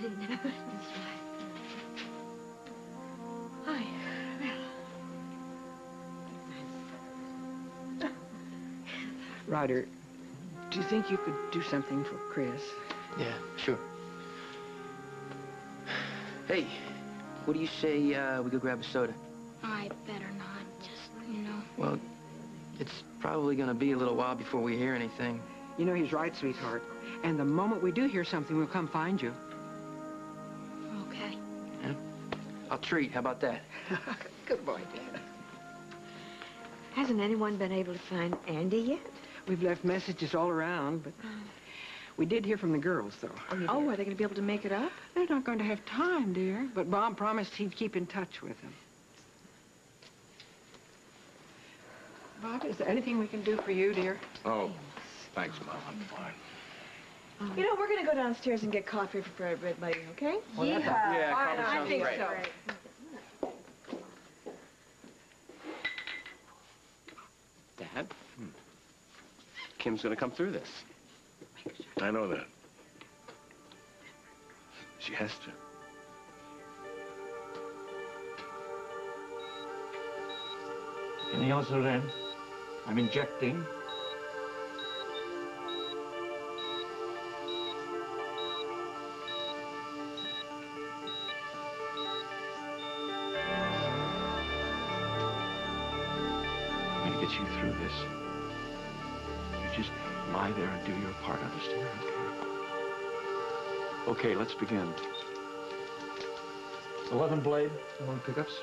didn't have to. Hi. Ryder, do you think you could do something for Chris? Yeah, sure. Hey, what do you say we go grab a soda? I better not, just, you know. Well, it's probably gonna be a little while before we hear anything. You know he's right, sweetheart. And the moment we do hear something, we'll come find you. Okay. Yeah? I'll treat. How about that? Good boy, Dad. Hasn't anyone been able to find Andy yet? We've left messages all around, but we did hear from the girls, though. Oh, are they going to be able to make it up? They're not going to have time, dear. But Bob promised he'd keep in touch with them. Bob, is there anything we can do for you, dear? Oh, thanks, Mom. I'm fine. You know, we're going to go downstairs and get coffee for everybody, okay? Yeah, coffee I sounds think great. so. Dad? Kim's gonna come through this. I know that. She has to. Anything else, Lorraine? I'm injecting. I'm gonna get you through this. You just lie there and do your part, understand? Okay, let's begin. 11 blade, 1 pickups.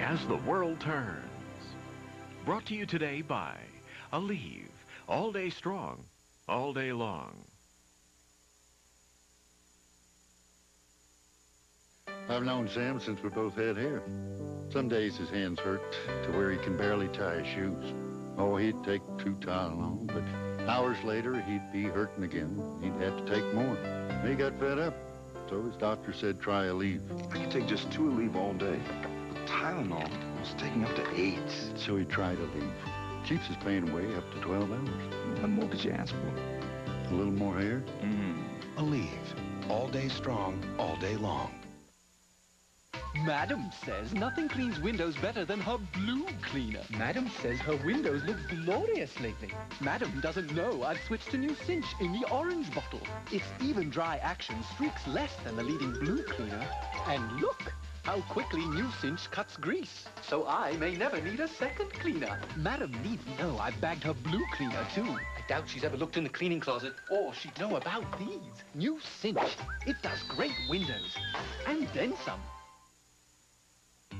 As the world turns. Brought to you today by Aleve, all day strong, all day long. I've known Sam since we both had hair. Some days his hands hurt to where he can barely tie his shoes. Oh, he'd take 2 Tylenol, but hours later he'd be hurting again. He'd have to take more. He got fed up, so his doctor said try Aleve. I can take just 2 Aleve all day. Tylenol was taking up to 8. So he tried Aleve. Keeps his pain away up to 12 hours. What more could you ask for? A little more hair? Aleve, all day strong, all day long. Madam says nothing cleans windows better than her blue cleaner. Madam says her windows look glorious lately. Madam doesn't know I've switched to new Cinch in the orange bottle. Its even dry action streaks less than the leading blue cleaner. And look how quickly new Cinch cuts grease. So I may never need a second cleaner. Madam needn't know I've bagged her blue cleaner too. I doubt she's ever looked in the cleaning closet, or she'd know about these. New Cinch. It does great windows. And then some.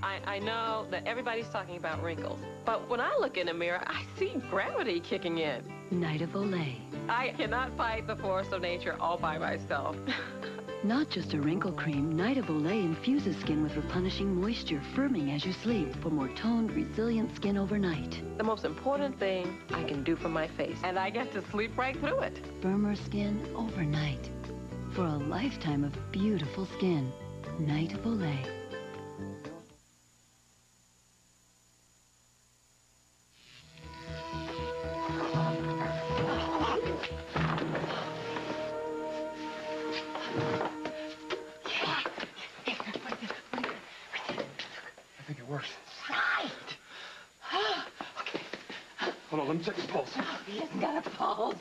I know that everybody's talking about wrinkles, but when I look in a mirror, I see gravity kicking in. Night of Olay. I cannot fight the force of nature all by myself. Not just a wrinkle cream, Night of Olay infuses skin with replenishing moisture, firming as you sleep for more toned, resilient skin overnight. The most important thing I can do for my face, and I get to sleep right through it. Firmer skin overnight for a lifetime of beautiful skin. Night of Olay. I think it works. Right. Okay. Hold on, let me check his pulse. Oh, he hasn't got a pulse.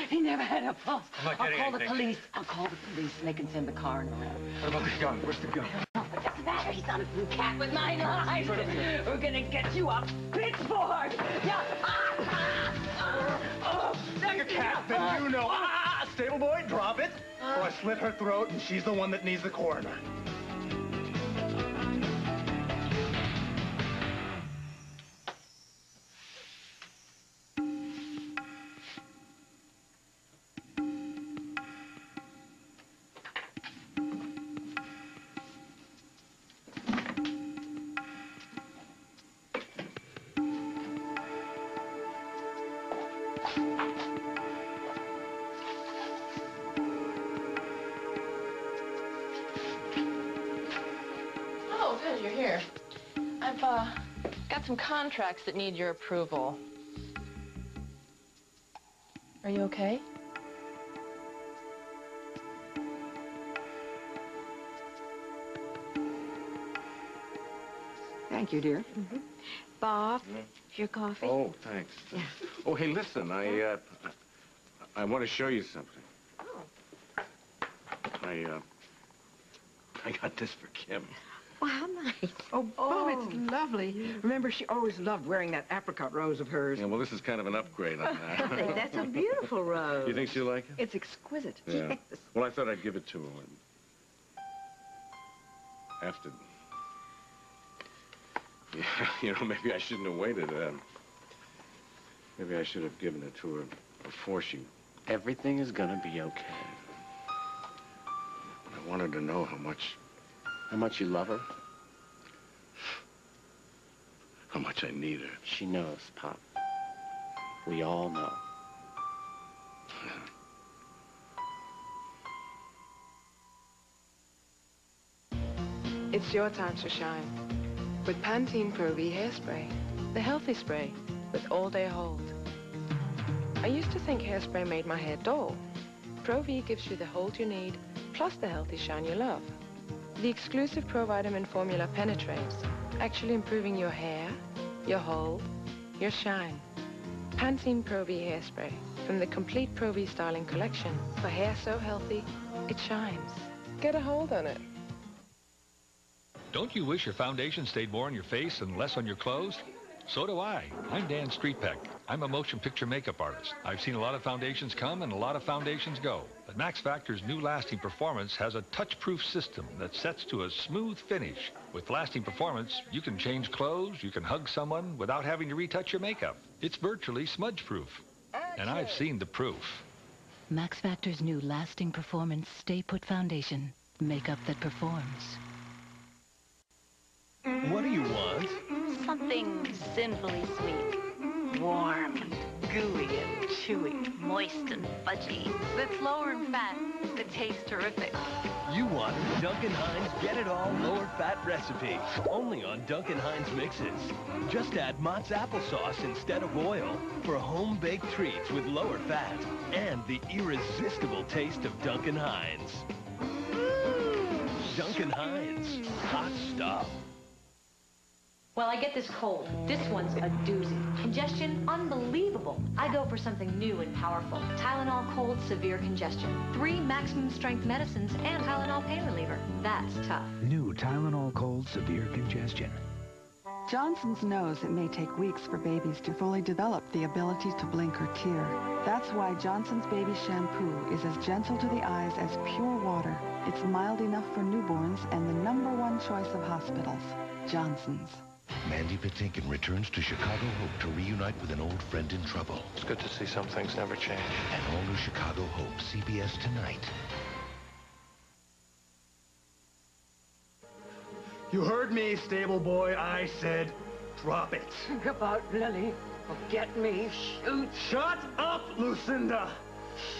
He never had a pulse. I'm not I'll getting call the anything. police. I'll call the police and they can send the coroner around. What about the gun? Where's the gun? No, it doesn't matter. He's not a blue cat with 9 lives. We're gonna get you a pitchfork. Yeah. Like a cat, then you know. Stable boy, drop it. Or I slit her throat and she's the one that needs the coroner. Oh, good, you're here. I've got some contracts that need your approval. Are you okay? Thank you, dear. Bob, your coffee? Oh, thanks. Oh, hey, listen, I want to show you something. I got this for Kim. Well, how nice. Oh, Bob, it's lovely. Remember, she always loved wearing that apricot rose of hers. Yeah, well, this is kind of an upgrade on that. That's a beautiful rose. You think she'll like it? It's exquisite. Yeah. Yes. Well, I thought I'd give it to her. After... Yeah, you know, maybe I shouldn't have waited. Maybe I should have given it to her before she... Everything is gonna be okay. I wanted to know how much you love her. How much I need her. She knows, Pop. We all know. It's your time to shine. With Pantene Pro V Hairspray, the healthy spray with all-day hold. I used to think hairspray made my hair dull. Pro V gives you the hold you need, plus the healthy shine you love. The exclusive Pro Vitamin formula penetrates, actually improving your hair, your hold, your shine. Pantene Pro V Hairspray from the complete Pro V styling collection for hair so healthy, it shines. Get a hold on it. Don't you wish your foundation stayed more on your face and less on your clothes? So do I. I'm Dan Streetpeck. I'm a motion picture makeup artist. I've seen a lot of foundations come and a lot of foundations go. But Max Factor's new lasting performance has a touch-proof system that sets to a smooth finish. With lasting performance, you can change clothes, you can hug someone without having to retouch your makeup. It's virtually smudge-proof. And I've seen the proof. Max Factor's new lasting performance Stay Put Foundation. Makeup that performs. What do you want? Something sinfully sweet. Warm and gooey and chewy. Moist and fudgy. That's lower in fat. That tastes terrific. You want the Duncan Hines Get It All Lower Fat recipe. Only on Duncan Hines mixes. Just add Mott's applesauce instead of oil for home-baked treats with lower fat and the irresistible taste of Duncan Hines. Duncan Hines. Hot stuff. Well, I get this cold. This one's a doozy. Congestion, unbelievable. I go for something new and powerful. Tylenol Cold Severe Congestion. 3 maximum strength medicines and Tylenol Pain Reliever. That's tough. New Tylenol Cold Severe Congestion. Johnson's knows it may take weeks for babies to fully develop the ability to blink or tear. That's why Johnson's Baby Shampoo is as gentle to the eyes as pure water. It's mild enough for newborns and the #1 choice of hospitals. Johnson's. Mandy Patinkin returns to Chicago Hope to reunite with an old friend in trouble. It's good to see some things never change. An all-new Chicago Hope, CBS tonight. You heard me, stable boy. I said, drop it. Think about Lily. Forget me. Shoot. Shut up, Lucinda.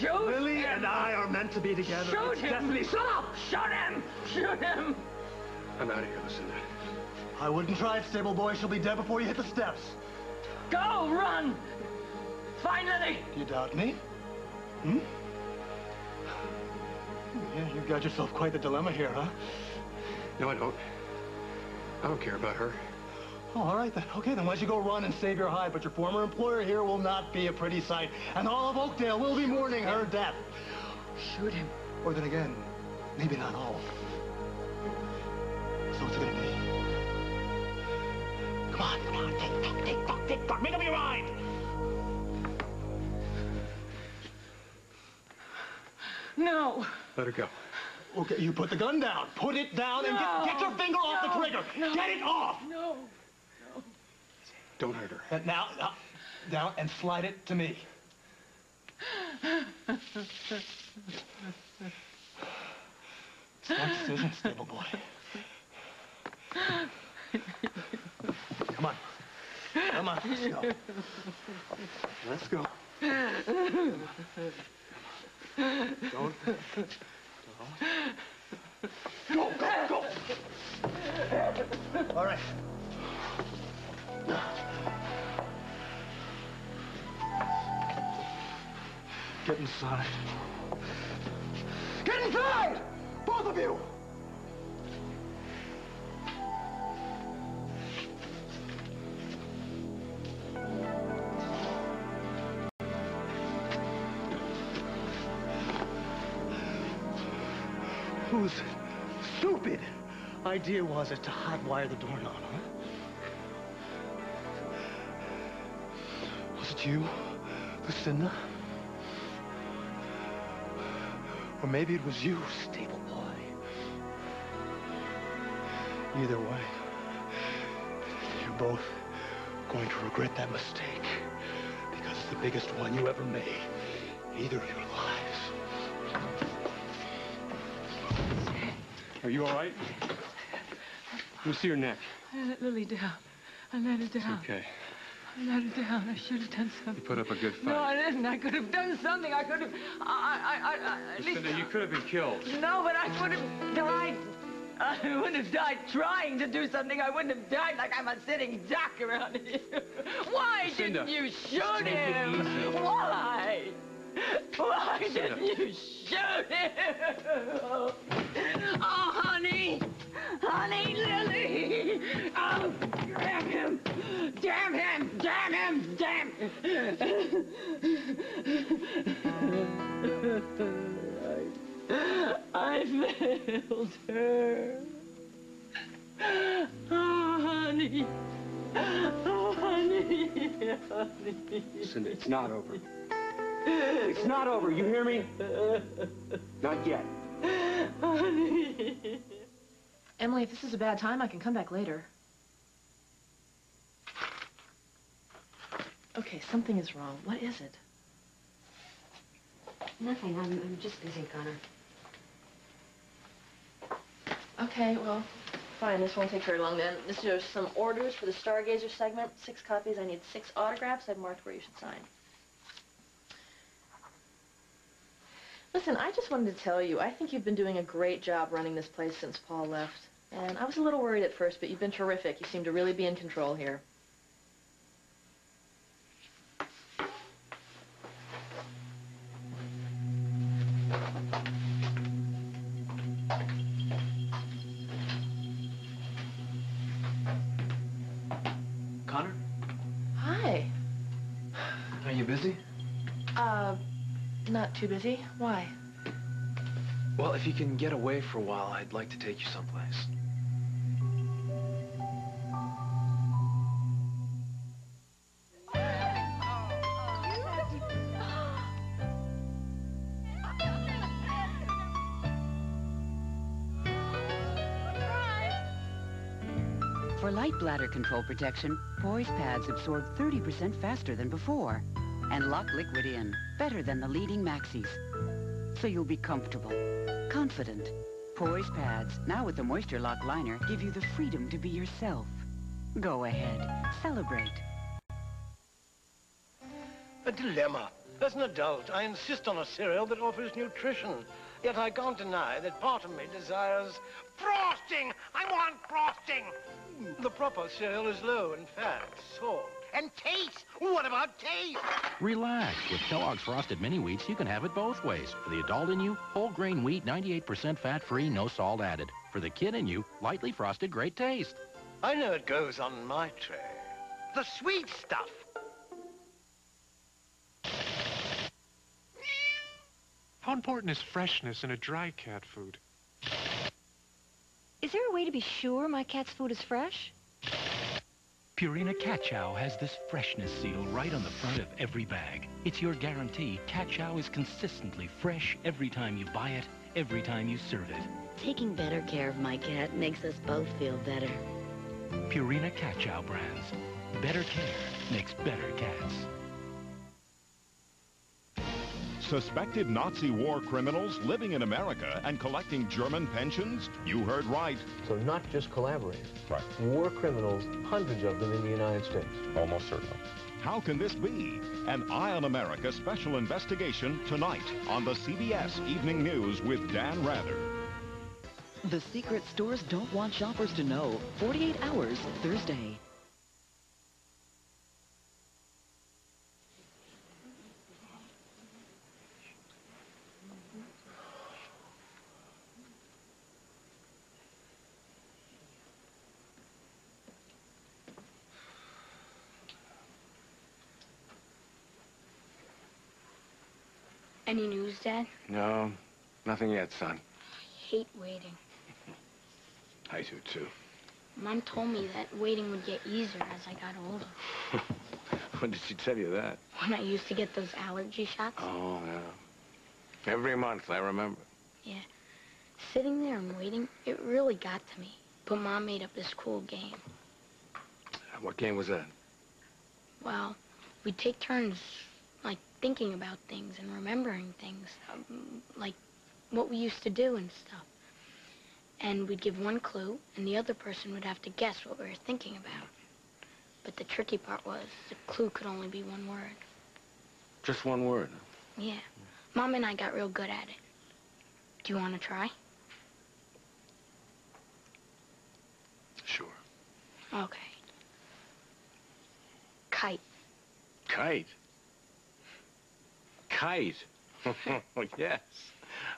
Shoot Lily him. and I are meant to be together. Shoot It's him. Destiny. Shut up. Shoot him. Shoot him. I'm out of here, Lucinda. I wouldn't try it, stable boy. She'll be dead before you hit the steps. Go, run. Find Lily. Do you doubt me? Hmm? Yeah, you've got yourself quite the dilemma here, huh? No, I don't. I don't care about her. Oh, all right then. Okay, then why don't you go run and save your hide? But your former employer here will not be a pretty sight, and all of Oakdale will be mourning her death. Shoot him. Or then again, maybe not all. So what's it gonna be? Come on, tick tock, make up your mind! No. Let her go. Okay, you put the gun down. Put it down and get your finger off the trigger. No. Get it off! No. Don't hurt her. Now, down and slide it to me. Smart decision, stable boy. Come on. Come on, let's go. Let's go. Don't. Go. All right. Get inside. Get inside! Both of you! Whose stupid idea was it to hotwire the doorknob, huh? Was it you, Lucinda? Or maybe it was you, stable boy. Either way, you're both going to regret that mistake because it's the biggest one you ever made, either of your lives. Are you all right? Let me see your neck. I let Lily down. I let her down. Okay. I let her down. I should have done something. You put up a good fight. No, I didn't. I could have done something. I could have... at least... Lucinda, you could have been killed. No, but I would have died. I wouldn't have died trying to do something. I wouldn't have died like I'm a sitting duck around here. Why Lucinda, didn't you shoot take it him? easy. Why? Why Lucinda. didn't you shoot him? Oh, honey. Honey, Lily. Oh, damn him. Damn him. Damn him. Damn I failed her. Oh, honey. Oh, honey. Honey. Lucinda, it's not over. It's not over, you hear me? Not yet. Honey. Emily, if this is a bad time, I can come back later. Okay, something is wrong. What is it? Nothing. I'm just busy, Connor. Okay, well, fine. This won't take very long then. This is some orders for the Stargazer segment. 6 copies. I need 6 autographs. I've marked where you should sign. Listen, I just wanted to tell you, I think you've been doing a great job running this place since Paul left. And I was a little worried at first, but you've been terrific. You seem to really be in control here. Connor? Hi. Are you busy? Not too busy. Why? Well, if you can get away for a while, I'd like to take you someplace. For light bladder control protection, Poise pads absorb 30% faster than before and lock liquid in better than the leading maxis. So you'll be comfortable, confident. Poise pads, now with the Moisture Lock liner, give you the freedom to be yourself. Go ahead, celebrate. A dilemma. As an adult, I insist on a cereal that offers nutrition. Yet I can't deny that part of me desires frosting! I want frosting! The proper cereal is low in fat, salt, and taste. What about taste? Relax. With Kellogg's Frosted Mini Wheats, you can have it both ways. For the adult in you, whole grain wheat, 98% fat-free, no salt added. For the kid in you, lightly frosted, great taste. I know it goes on my tray. The sweet stuff. How important is freshness in a dry cat food? Is there a way to be sure my cat's food is fresh? Purina Cat Chow has this freshness seal right on the front of every bag. It's your guarantee Cat Chow is consistently fresh every time you buy it, every time you serve it. Taking better care of my cat makes us both feel better. Purina Cat Chow brands. Better care makes better cats. Suspected Nazi war criminals living in America and collecting German pensions? You heard right. So not just collaborators. Right. War criminals, hundreds of them in the United States. Almost certainly. How can this be? An Eye on America special investigation tonight on the CBS Evening News with Dan Rather. The secret stores don't want shoppers to know. 48 Hours, Thursday. Any news, Dad? No, nothing yet, son. I hate waiting. I do, too. Mom told me that waiting would get easier as I got older. When did she tell you that? When I used to get those allergy shots. Oh, yeah. Every month, I remember. Yeah. Sitting there and waiting, it really got to me. But Mom made up this cool game. What game was that? Well, we'd take turns, like, thinking about things and remembering things, like what we used to do and stuff. And we'd give one clue, and the other person would have to guess what we were thinking about. But the tricky part was the clue could only be one word. Just one word. Yeah. Mom and I got real good at it. Do you want to try? Sure. Okay. Kite. Kite? Kite? Yes.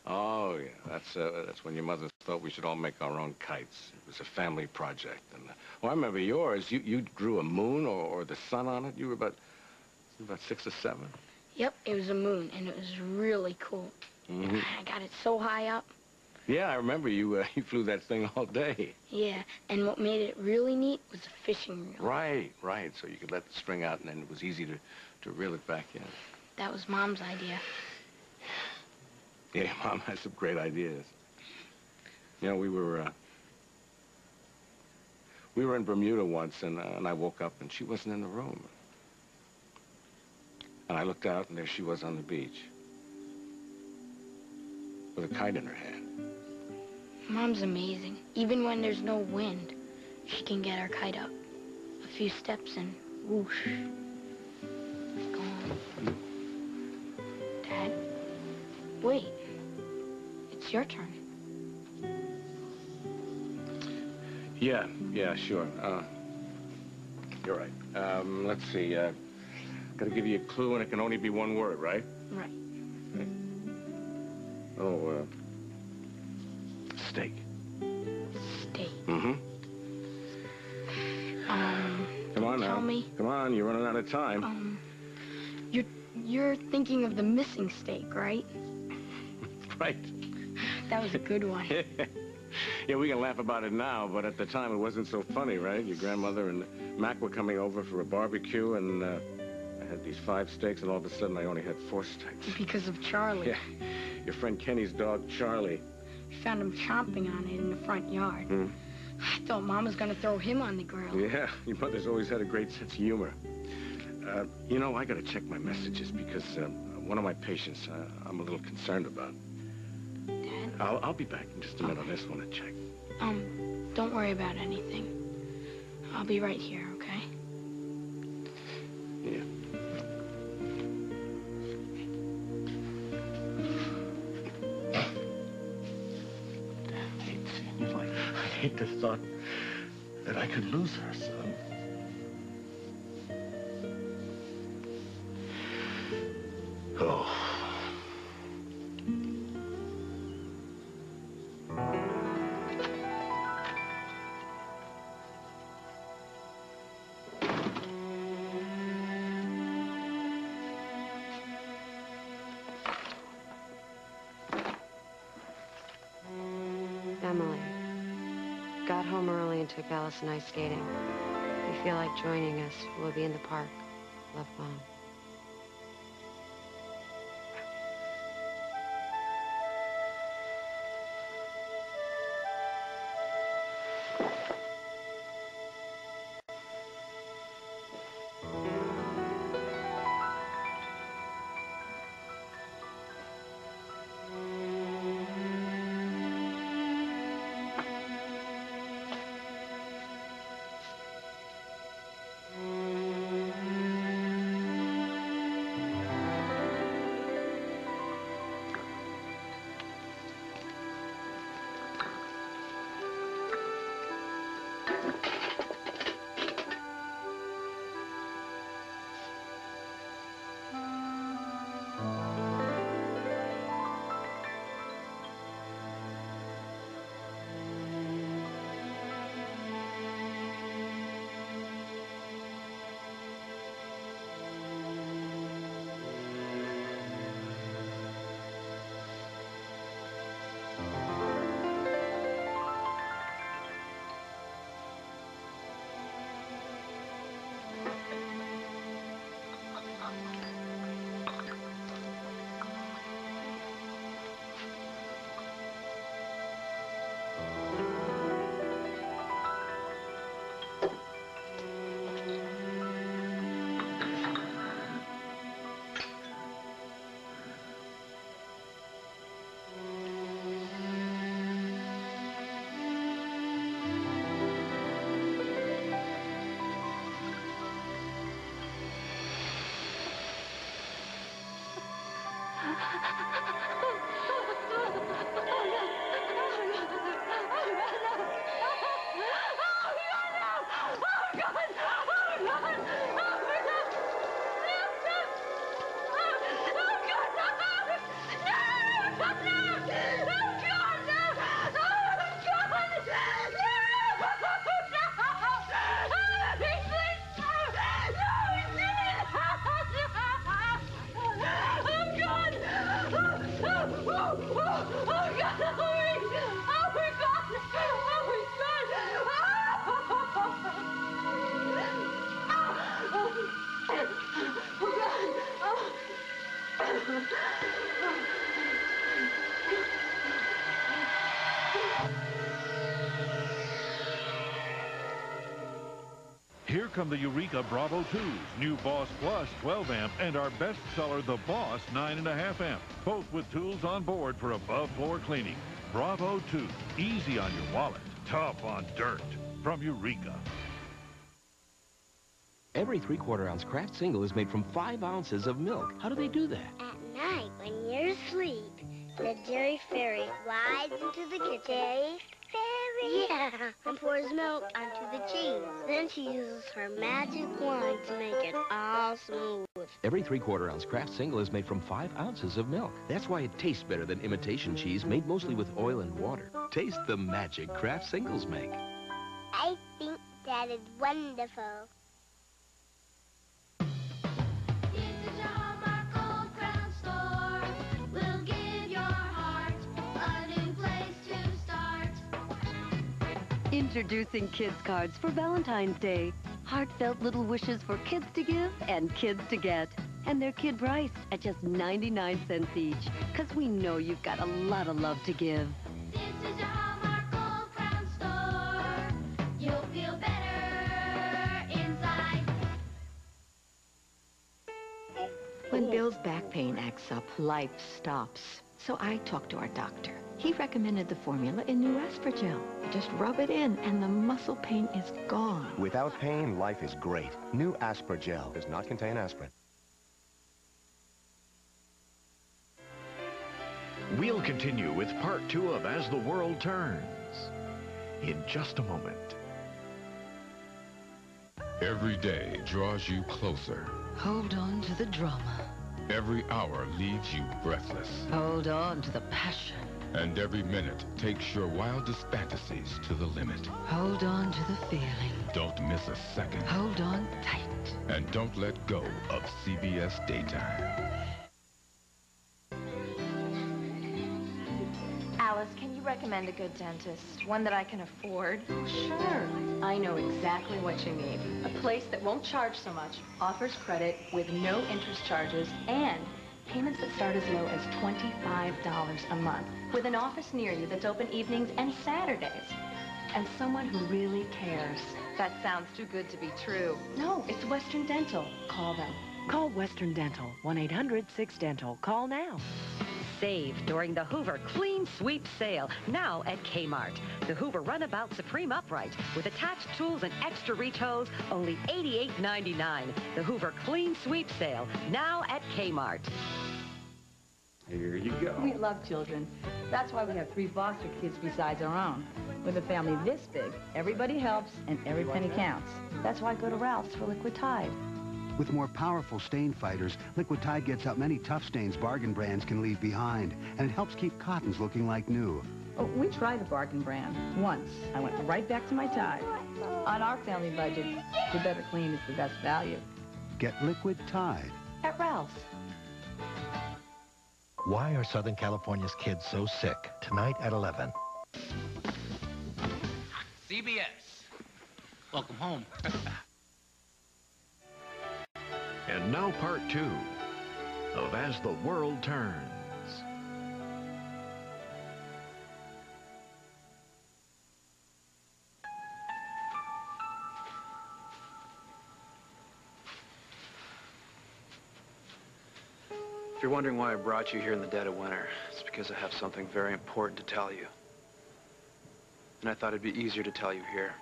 Oh, yeah. That's when your mother thought we should all make our own kites. It was a family project. And I remember yours. You drew a moon or the sun on it. You were about 6 or 7. Yep, it was a moon, and it was really cool. Mm-hmm. I got it so high up. Yeah, I remember you flew that thing all day. Yeah, and what made it really neat was a fishing reel. Right. So you could let the string out, and then it was easy to reel it back in. That was Mom's idea. Yeah, Mom has some great ideas. You know, we were in Bermuda once, and I woke up, and she wasn't in the room. And I looked out, and there she was on the beach with a kite in her hand. Mom's amazing. Even when there's no wind, she can get her kite up. A few steps and whoosh. It's gone. Dad, wait. It's your turn. Yeah, sure. You're right. Let's see. Gotta give you a clue, and it can only be one word, right? Right. Okay. Oh, steak. Steak. Mm-hmm. Come on now. Tell me. Come on, you're running out of time. You're thinking of the missing steak, right? Right. That was a good one. Yeah, we can laugh about it now, but at the time it wasn't so funny, right? Your grandmother and Mac were coming over for a barbecue, and I had these 5 steaks, and all of a sudden I only had 4 steaks. Because of Charlie. Yeah. Your friend Kenny's dog, Charlie. We found him chomping on it in the front yard. I thought Mom was going to throw him on the grill. Yeah, your mother's always had a great sense of humor. You know, I gotta check my messages because one of my patients I'm a little concerned about. Dad? I'll be back in just a minute. I just want to check. Don't worry about anything. I'll be right here, okay? Yeah. I hate seeing you like that. I hate the thought that I could lose her, son. Oh. Emily. Got home early and took Alice and I skating. If you feel like joining us, we'll be in the park. Love, Mom. Here come the Eureka Bravo 2s, new Boss Plus 12 amp, and our bestseller, the Boss 9.5 amp, both with tools on board for above-floor cleaning. Bravo 2, easy on your wallet, tough on dirt. From Eureka. Every 3/4 ounce Kraft single is made from 5 ounces of milk. How do they do that? At night, when you're asleep, the Dairy Fairy rides into the kitchen. Dairy Fairy? Yeah, and pours milk onto the cheese. Then she uses her magic wand to make it all smooth. Every 3/4 ounce Kraft single is made from 5 ounces of milk. That's why it tastes better than imitation cheese made mostly with oil and water. Taste the magic Kraft singles make. I think that is wonderful. Introducing Kids Cards for Valentine's Day. Heartfelt little wishes for kids to give and kids to get. And they're kid priced at just 99 cents each. Because we know you've got a lot of love to give. This is your Hallmark Gold Crown store. When Bill's back pain acts up, life stops. So I talked to our doctor. He recommended the formula in new Aspergel. You just rub it in, and the muscle pain is gone. Without pain, life is great. New Aspergel does not contain aspirin. We'll continue with part 2 of As the World Turns in just a moment. Every day draws you closer. Hold on to the drama. Every hour leaves you breathless. Hold on to the passion. And every minute takes your wildest fantasies to the limit. Hold on to the feeling. Don't miss a second. Hold on tight. And don't let go of CBS Daytime. Alice, can you recommend a good dentist? One that I can afford? Oh, sure. I know exactly what you need. A place that won't charge so much, offers credit with no interest charges, and payments that start as low as $25 a month, with an office near you that's open evenings and Saturdays, and someone who really cares. That sounds too good to be true. No, it's Western Dental. Call them. Call Western Dental. 1-800-6-DENTAL. Call now. Save during the Hoover Clean Sweep Sale, now at Kmart. The Hoover Runabout Supreme Upright with attached tools and extra reach hose, only $88.99. The Hoover Clean Sweep Sale, now at Kmart. Here you go. We love children. That's why we have 3 foster kids besides our own. With a family this big, everybody helps and every penny counts. That's why I go to Ralph's for Liquid Tide. With more powerful stain fighters, Liquid Tide gets out many tough stains bargain brands can leave behind, and it helps keep cottons looking like new. Oh, we tried the bargain brand. Once. I went right back to my Tide. On our family budget, the better clean is the best value. Get Liquid Tide. At Ralph's. Why are Southern California's kids so sick? Tonight at 11. CBS. Welcome home. And now part 2 of As the World Turns. If you're wondering why I brought you here in the dead of winter, it's because I have something very important to tell you. And I thought it'd be easier to tell you here.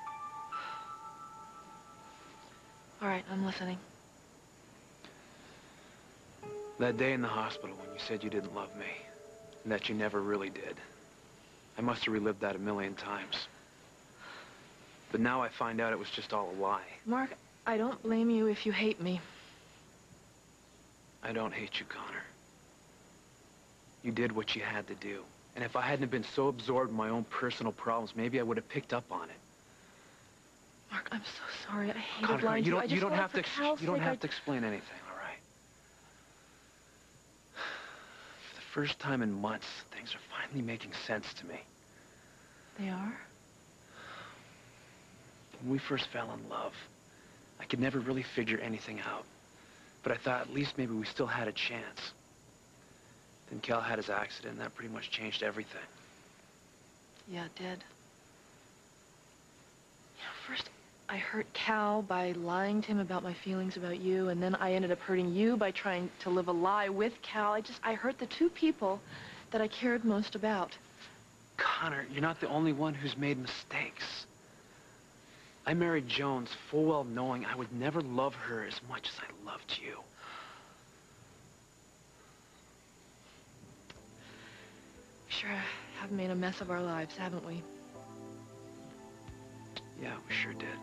All right, I'm listening. That day in the hospital when you said you didn't love me, and that you never really did. I must have relived that a million times. But now I find out it was just all a lie. Mark, I don't blame you if you hate me. I don't hate you, Connor. You did what you had to do. And if I hadn't been so absorbed in my own personal problems, maybe I would have picked up on it. Mark, I'm so sorry. I hated Connor, lying to you. you don't have to explain anything, all right? For the first time in months, things are finally making sense to me. They are? When we first fell in love, I could never really figure anything out. But I thought at least maybe we still had a chance. Then Cal had his accident, and that pretty much changed everything. Yeah, it did. First, I hurt Cal by lying to him about my feelings about you, and then I ended up hurting you by trying to live a lie with Cal. I hurt the 2 people that I cared most about. Connor, you're not the only one who's made mistakes. I married Jones full well knowing I would never love her as much as I loved you. We sure have made a mess of our lives, haven't we? Yeah, we sure did.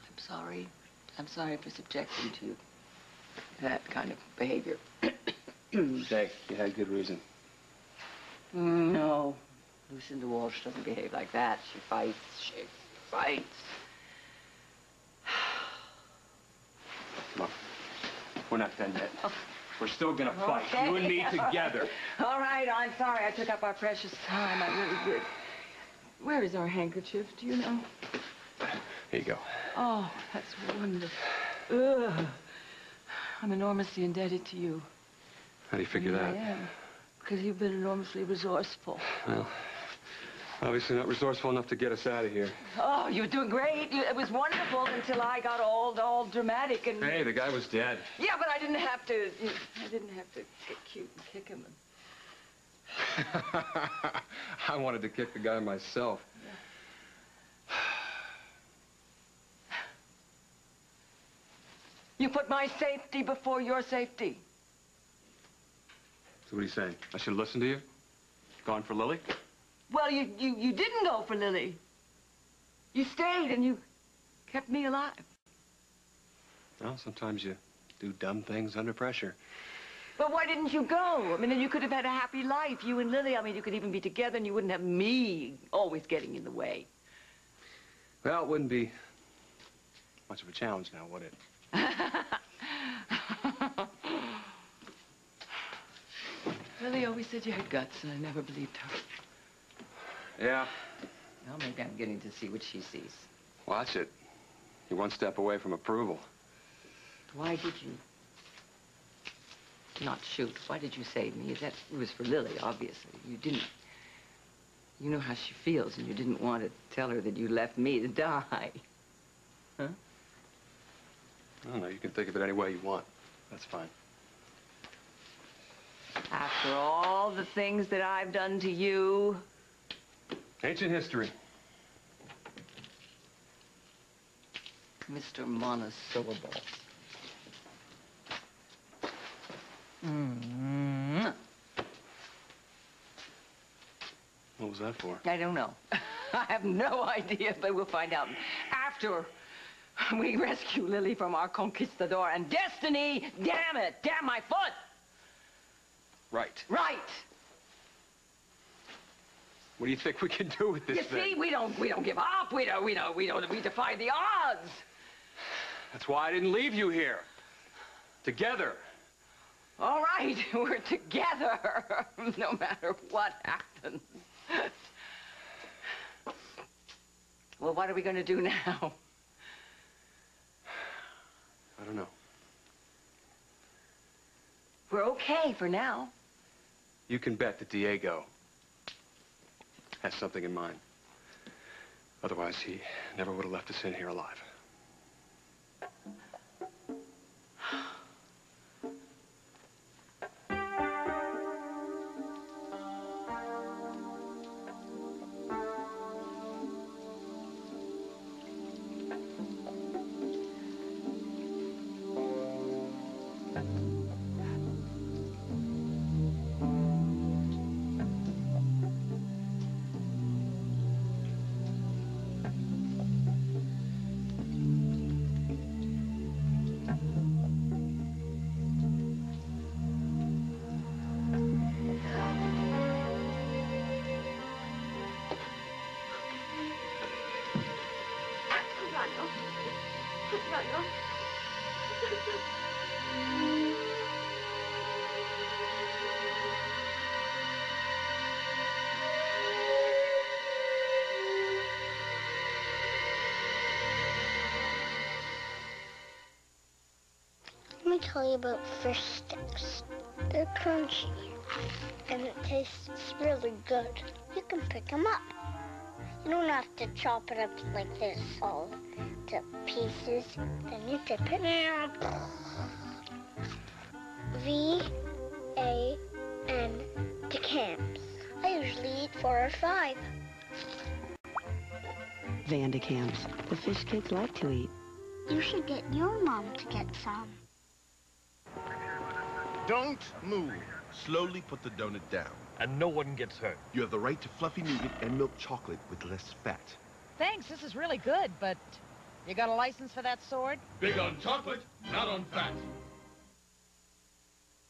I'm sorry. I'm sorry for subjecting you to that kind of behavior. Say, you had good reason. No. Lucinda Walsh doesn't behave like that. She fights. She fights. Look, we're not done yet. We're still gonna fight, you and me together. All right, I'm sorry I took up our precious time. I really did. Where is our handkerchief? Do you know? Here you go. Oh, that's wonderful. Ugh. I'm enormously indebted to you. How do you figure that? I am. Because you've been enormously resourceful. Well, Obviously not resourceful enough to get us out of here. Oh, you were doing great. It was wonderful until I got all dramatic and... Hey, the guy was dead. Yeah, but I didn't have to get cute and kick him. I wanted to kick the guy myself. Yeah. You put my safety before your safety. So what are you saying? I should have listened to you? Gone for Lily? Well, you didn't go for Lily. You stayed and you kept me alive. Well, sometimes you do dumb things under pressure. But why didn't you go? I mean, then you could have had a happy life, you and Lily. I mean, you could even be together and you wouldn't have me always getting in the way. Well, it wouldn't be much of a challenge now, would it? Lily always said you had guts, and I never believed her. Yeah. Well, maybe I'm getting to see what she sees. Watch it. You're one step away from approval. Why did you not shoot? Why did you save me? That was for Lily, obviously. You didn't. You know how she feels, and you didn't want to tell her that you left me to die. Huh? I don't know. You can think of it any way you want. That's fine. After all the things that I've done to you... Ancient history. Mr. Monosyllable. What was that for? I don't know. I have no idea, but we'll find out after we rescue Lily from our conquistador and destiny. Damn it! Damn my foot! Right. Right. What do you think we can do with this thing? You see, we don't give up. We defy the odds. That's why I didn't leave you here. Together. All right, we're together, no matter what happens. Well, what are we going to do now? I don't know. We're okay for now. You can bet that Diego has something in mind. Otherwise, he never would have left us in here alive. Let me tell you about fish sticks. They're crunchy, and it tastes really good. You can pick them up. You don't have to chop it up like this, all to pieces. Then you dip it. V-A-N, decans. I usually eat 4 or 5. Vandicams, the fish kids like to eat. You should get your mom to get some. Don't move. Slowly put the donut down. And no one gets hurt. You have the right to fluffy nougat and milk chocolate with less fat. Thanks, this is really good, but you got a license for that sword? Big on chocolate, not on fat.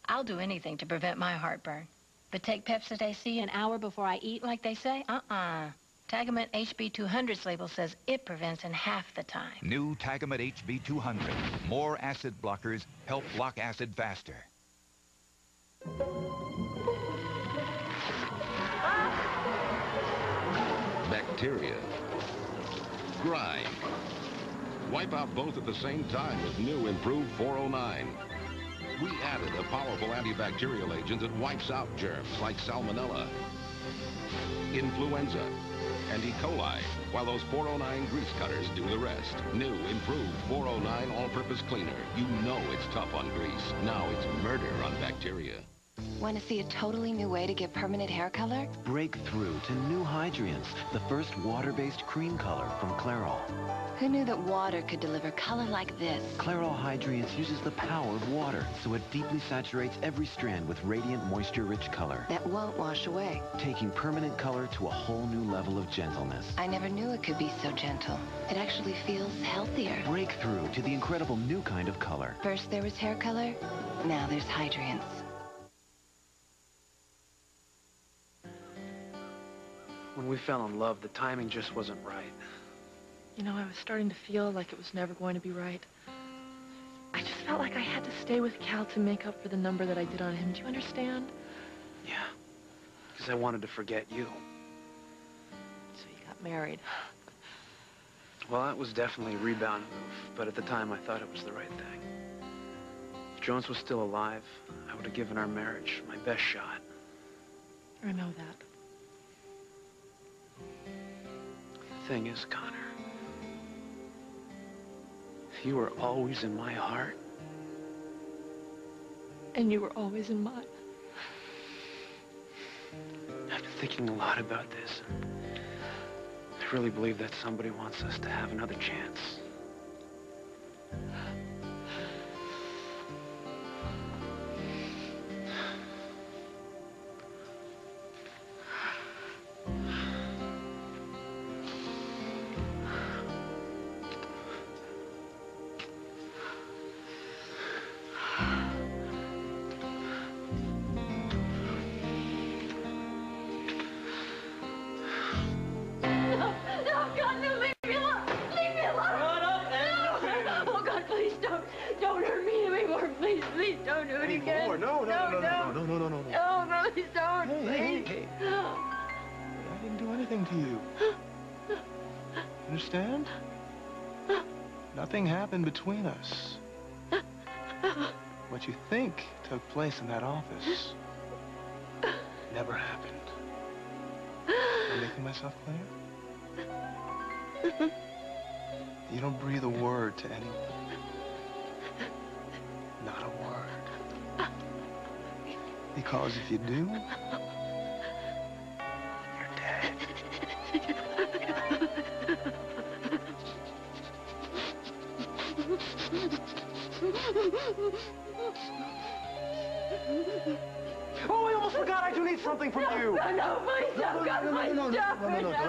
I'll do anything to prevent my heartburn. But take Pepsid AC an hour before I eat, like they say? Tagamet HB200's label says it prevents in half the time. New Tagamet HB200. More acid blockers help block acid faster. Bacteria. Grime. Wipe out both at the same time with new improved 409. We added a powerful antibacterial agent that wipes out germs like salmonella. influenza, and E. coli, while those 409 grease cutters do the rest. New, improved 409 all-purpose cleaner. You know it's tough on grease. Now it's murder on bacteria. Want to see a totally new way to get permanent hair color? Break through to new Hydrience, the first water-based cream color from Clairol. Who knew that water could deliver color like this? Clairol Hydrience uses the power of water, so it deeply saturates every strand with radiant, moisture-rich color. That won't wash away. Taking permanent color to a whole new level of gentleness. I never knew it could be so gentle. It actually feels healthier. Break through to the incredible new kind of color. First there was hair color, now there's Hydrience. When we fell in love, the timing just wasn't right. You know, I was starting to feel like it was never going to be right. I just felt like I had to stay with Cal to make up for the number that I did on him. Do you understand? Yeah, because I wanted to forget you. So you got married. Well, that was definitely a rebound move, but at the time I thought it was the right thing. If Jones was still alive, I would have given our marriage my best shot. I know that. The thing is, Connor, you were always in my heart. And you were always in mine. I've been thinking a lot about this. I really believe that somebody wants us to have another chance. Understand? Nothing happened between us. What you think took place in that office never happened. Am I making myself clear? You don't breathe a word to anyone. Not a word. Because if you do, you're dead. Oh, I almost forgot. I do need something from you. No, please stop.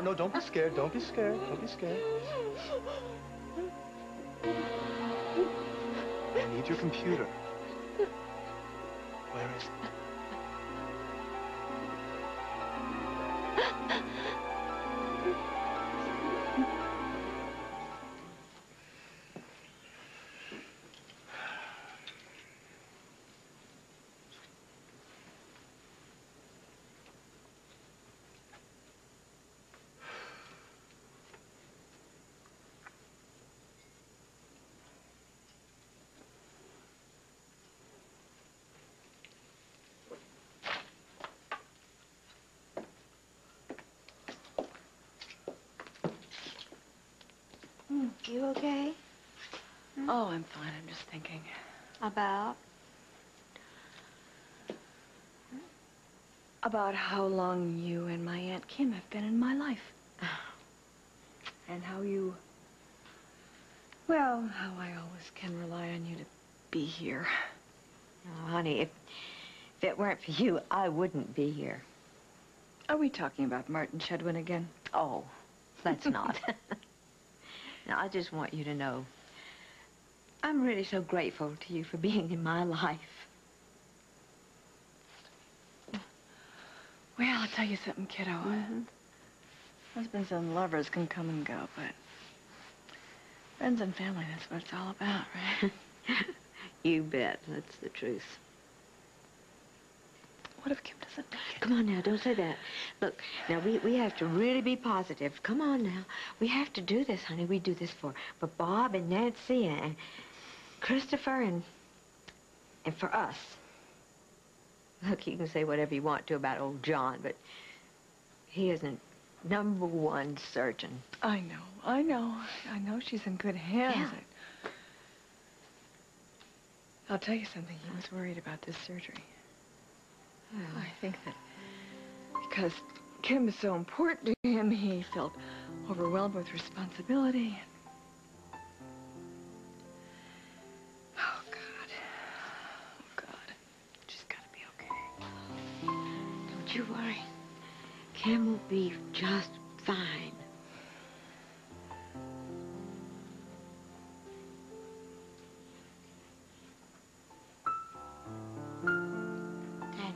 No, don't be scared. Don't be scared. Don't be scared. I need your computer. Where is it? You okay? Oh, I'm fine. I'm just thinking. About? About how long you and my Aunt Kim have been in my life. And how you... Well, how I always can rely on you to be here. Oh, honey, if it weren't for you, I wouldn't be here. Are we talking about Martin Shedwin again? Oh, let's not. Now, I just want you to know, I'm really so grateful to you for being in my life. Well, I'll tell you something, kiddo. Husbands and lovers can come and go, but friends and family, that's what it's all about, right? You bet. That's the truth. What if Kim doesn't make it? Come on now, don't say that. Look, now, we have to really be positive. Come on now. We have to do this, honey. We do this for Bob and Nancy and Christopher and for us. Look, you can say whatever you want to about old John, but He isn't #1 surgeon. I know she's in good hands. Yeah. I'll tell you something. He was worried about this surgery. I think that because Kim is so important to him, he felt overwhelmed with responsibility. Oh, God. She's got to be okay. Don't you worry. Kim will be just fine. Dad,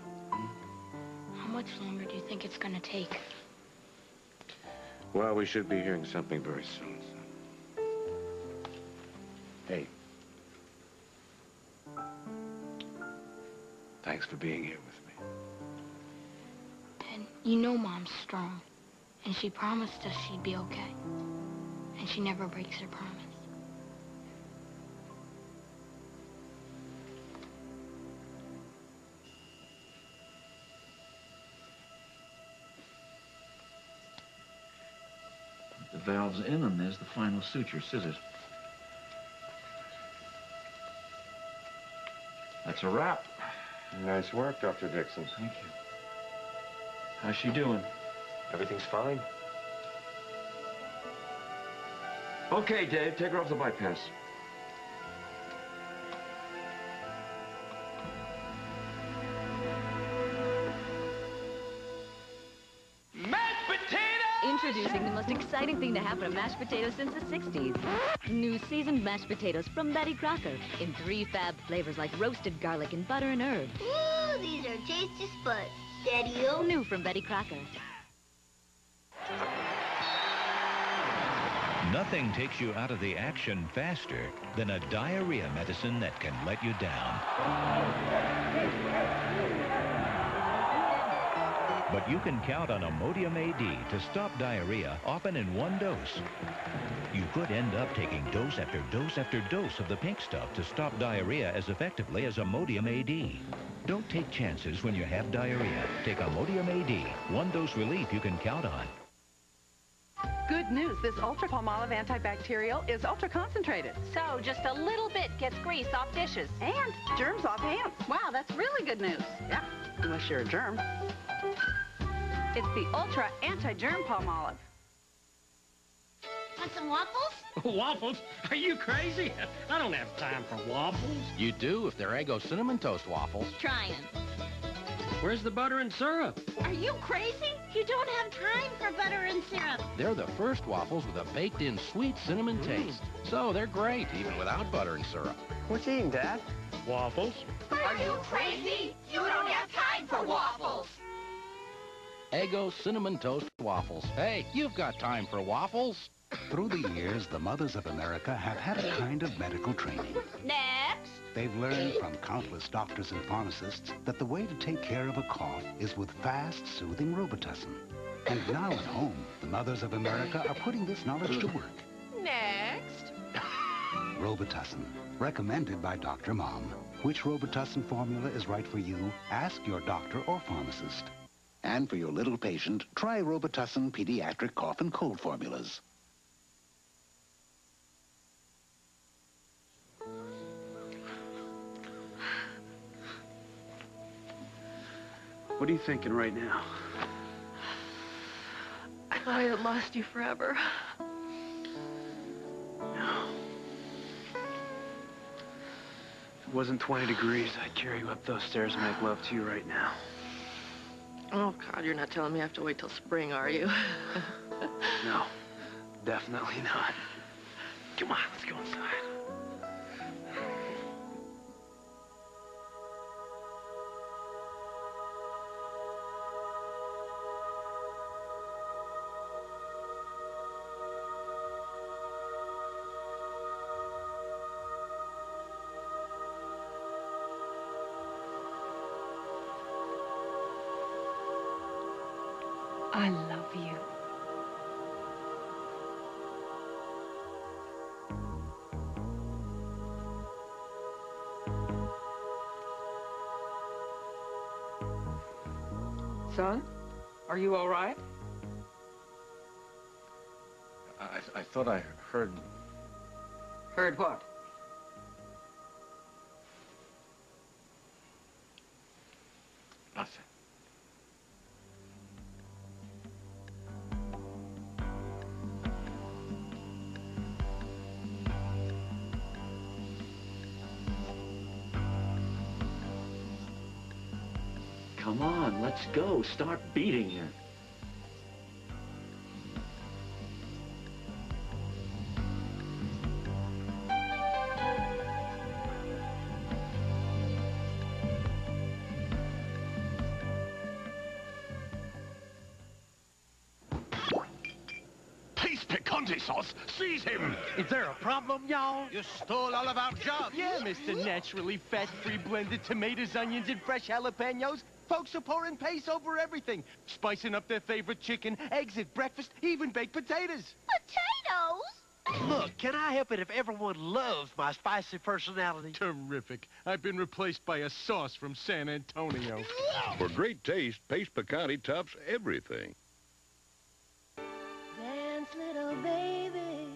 how much longer do you think it's gonna take? Well, we should be hearing something very soon, son. Hey. Thanks for being here with me. Dad, you know Mom's strong, and she promised us she'd be okay. And she never breaks her promise. The valve's in, and there's the final suture, scissors. That's a wrap. Nice work, Dr. Dixon. Thank you. How's she doing? Everything's fine. Okay, Dave, take her off the bypass. Introducing the most exciting thing to happen to mashed potatoes since the 60s. New seasoned mashed potatoes from Betty Crocker in 3 fab flavors like roasted garlic and butter and herbs. Ooh, these are tasty spuds. Daddy-o. New from Betty Crocker. Nothing takes you out of the action faster than a diarrhea medicine that can let you down. But you can count on Imodium AD to stop diarrhea, often in 1 dose. You could end up taking dose after dose after dose of the pink stuff to stop diarrhea as effectively as Imodium AD. Don't take chances when you have diarrhea. Take Imodium AD, 1 dose relief you can count on. Good news, this ultra-palmolive antibacterial is ultra-concentrated. So just a little bit gets grease off dishes. And germs off hands. Wow, that's really good news. Yeah, unless you're a germ. It's the Ultra Anti-Germ Palmolive. Want some waffles? Waffles? Are you crazy? I don't have time for waffles. You do if they're Eggo Cinnamon Toast waffles. Trying. Where's the butter and syrup? Are you crazy? You don't have time for butter and syrup. They're the first waffles with a baked-in sweet cinnamon taste. So they're great, even without butter and syrup. What you eating, Dad? Waffles? Are you crazy? You don't have time for waffles. Eggo Cinnamon Toast waffles. Hey, you've got time for waffles. Through the years, the mothers of America have had a kind of medical training. Next. They've learned from countless doctors and pharmacists that the way to take care of a cough is with fast, soothing Robitussin. And now at home, the mothers of America are putting this knowledge to work. Next. Robitussin, recommended by Dr. Mom. Which Robitussin formula is right for you? Ask your doctor or pharmacist. And for your little patient, try Robitussin pediatric cough and cold formulas. What are you thinking right now? I thought I had lost you forever. No. If it wasn't 20 degrees, I'd carry you up those stairs and make love to you right now. Oh, God, you're not telling me I have to wait till spring, are you? No, definitely not. Come on, let's go inside. I love you. Son, are you all right? I thought I heard... Heard what? Nothing. Come on, let's go. Start beating her. Taste picante sauce. Seize him. Is there a problem, y'all? You stole all of our jobs. Yeah, Mr. Naturally fat-free blended tomatoes, onions, and fresh jalapenos. Folks are pouring paste over everything, spicing up their favorite chicken, eggs at breakfast, even baked potatoes. Potatoes? Look, can I help it if everyone loves my spicy personality? Terrific. I've been replaced by a sauce from San Antonio. For great taste, Pace Picante tops everything. Dance, little baby.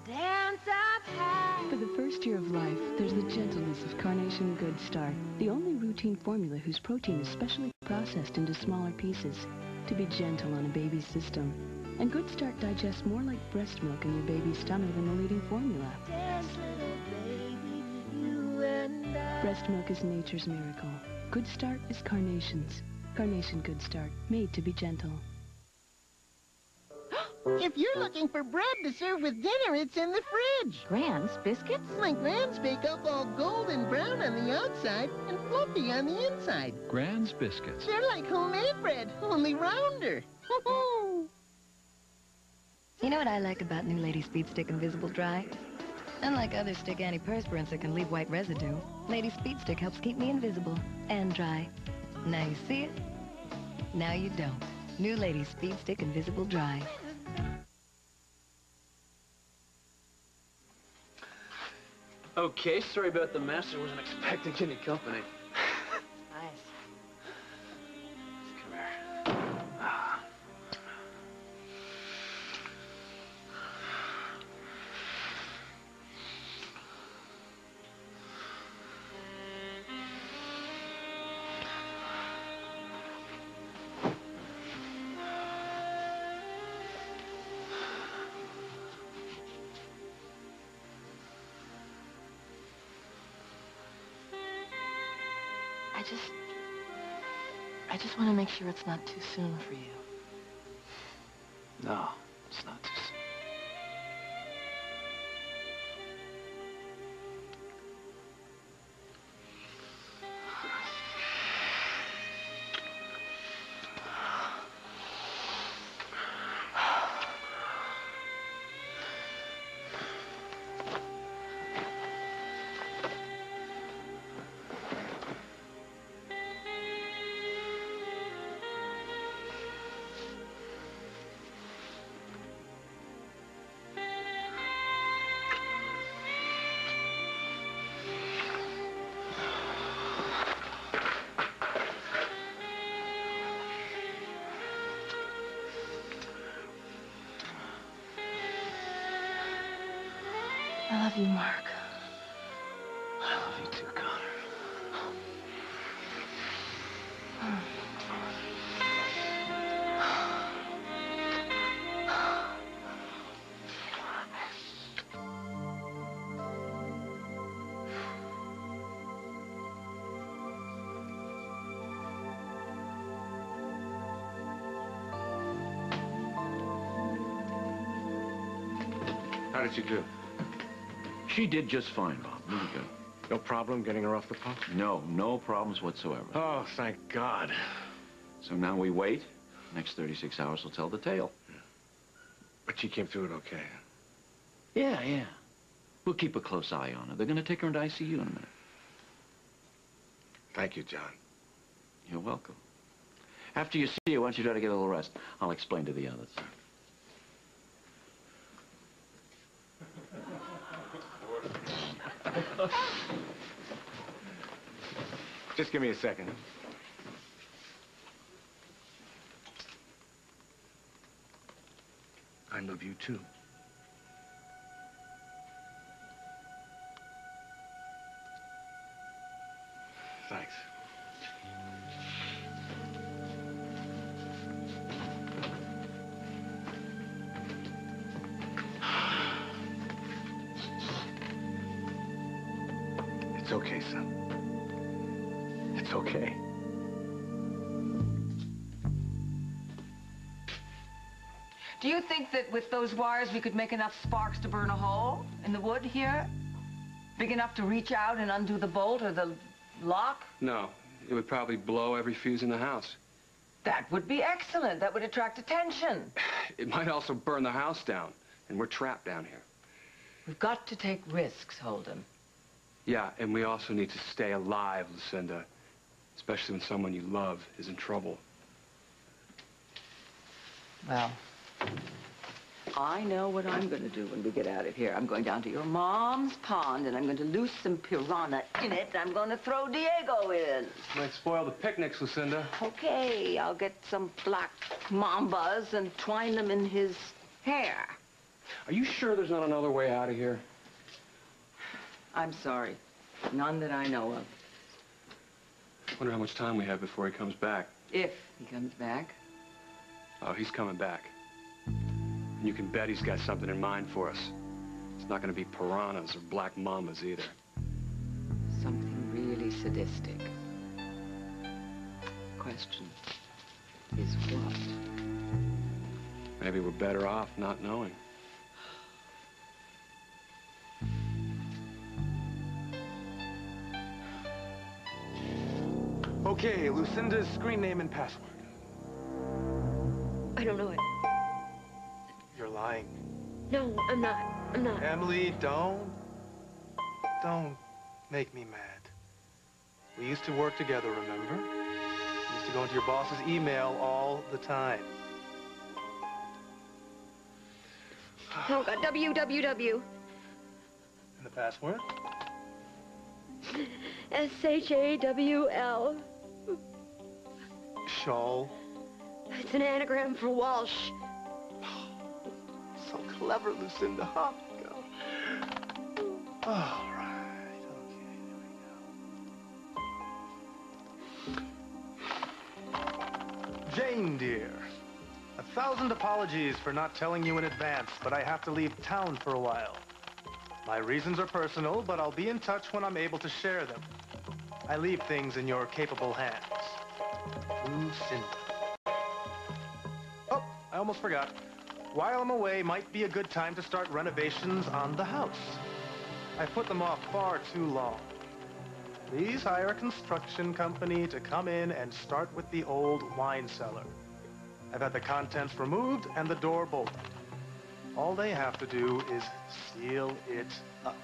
Dance up high. For the first year of life, there's the gentleness of Carnation Good Start, the only routine formula whose protein is specially processed into smaller pieces to be gentle on a baby's system. And Good Start digests more like breast milk in your baby's stomach than the leading formula. Dance, little baby, you and I. Breast milk is nature's miracle. Good Start is Carnation's. Carnation Good Start, made to be gentle. If you're looking for bread to serve with dinner, it's in the fridge. Grand's biscuits? My Grand's bake up all golden brown on the outside and fluffy on the inside. Grand's biscuits. They're like homemade bread, only rounder. You know what I like about New Lady Speed Stick Invisible Dry? Unlike other stick antiperspirants that can leave white residue, Lady Speed Stick helps keep me invisible and dry. Now you see it, now you don't. New Lady Speed Stick Invisible Dry. Okay, sorry about the mess. I wasn't expecting any company. Nice. Come here. Ah. I just want to make sure it's not too soon for you. No, it's not too soon. I love you, Mark. I love you too, Connor. How did she do? She did just fine, Bob. Really good. No problem getting her off the pump? No, no problems whatsoever. Oh, thank God. So now we wait. Next 36 hours will tell the tale. But she came through it okay. Yeah, yeah. We'll keep a close eye on her. They're going to take her into ICU in a minute. Thank you, John. You're welcome. After you see her, why don't you try to get a little rest? I'll explain to the others. Just give me a second. I love you too. Thanks. It's okay, son. It's okay. Do you think that with those wires we could make enough sparks to burn a hole in the wood here? Big enough to reach out and undo the bolt or the lock? No, it would probably blow every fuse in the house. That would be excellent. That would attract attention. It might also burn the house down, and we're trapped down here. We've got to take risks, Holden. Yeah, and we also need to stay alive, Lucinda. Especially when someone you love is in trouble. Well, I know what I'm going to do when we get out of here. I'm going down to your mom's pond, and I'm going to loose some piranha in it, and I'm going to throw Diego in. Might spoil the picnics, Lucinda. Okay, I'll get some black mambas and twine them in his hair. Are you sure there's not another way out of here? I'm sorry. None that I know of. I wonder how much time we have before he comes back. If he comes back. Oh, he's coming back. And you can bet he's got something in mind for us. It's not going to be piranhas or black mamas either. Something really sadistic. Question is what? Maybe we're better off not knowing. Okay, Lucinda's screen name and password. I don't know it. You're lying. No, I'm not. I'm not. Emily, don't make me mad. We used to work together, remember? We used to go into your boss's email all the time. Oh, God, www. And the password? SHAWL. Shawl. It's an anagram for Walsh. So clever, Lucinda, huh? Go. All right, okay, there we go. Jane, dear. 1,000 apologies for not telling you in advance, but I have to leave town for a while. My reasons are personal, but I'll be in touch when I'm able to share them. I leave things in your capable hands. Lucinda. Oh, I almost forgot. While I'm away might be a good time to start renovations on the house. I put them off far too long. Please hire a construction company to come in and start with the old wine cellar. I've had the contents removed and the door bolted. All they have to do is seal it up.